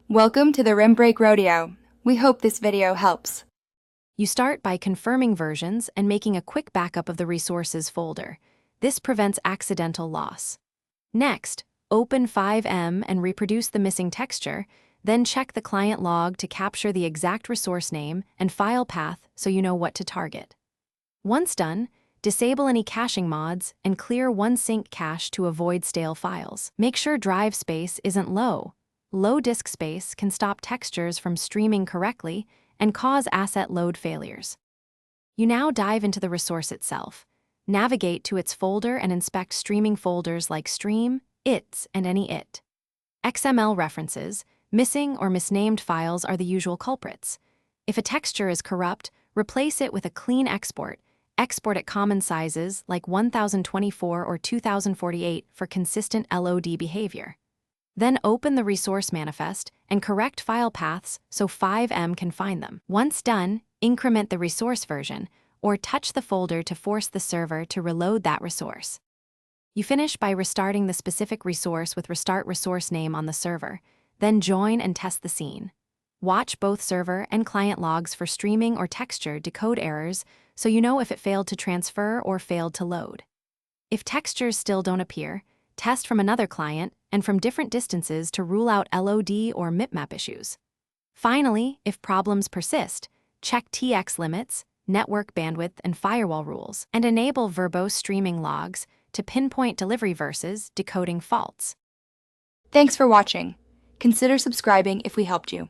Welcome to the Rim Break Rodeo. We hope this video helps. You start by confirming versions and making a quick backup of the resources folder. This prevents accidental loss. Next, open Fivem and reproduce the missing texture, then check the client log to capture the exact resource name and file path so you know what to target. Once done, disable any caching mods and clear one sync cache to avoid stale files. Make sure drive space isn't low. Low disk space can stop textures from streaming correctly and cause asset load failures. You now dive into the resource itself. Navigate to its folder and inspect streaming folders like Stream, ITs, and any IT. XML references, missing or misnamed files are the usual culprits. If a texture is corrupt, replace it with a clean export. Export at common sizes like 1024 or 2048 for consistent LOD behavior. Then open the resource manifest and correct file paths so Fivem can find them. Once done, increment the resource version or touch the folder to force the server to reload that resource. You finish by restarting the specific resource with restart resource name on the server, then join and test the scene. Watch both server and client logs for streaming or texture decode errors so you know if it failed to transfer or failed to load. If textures still don't appear, test from another client and from different distances to rule out LOD or mipmap issues. Finally, if problems persist, check TX limits, network bandwidth, and firewall rules, and enable verbose streaming logs to pinpoint delivery versus decoding faults. Thanks for watching. Consider subscribing if we helped you.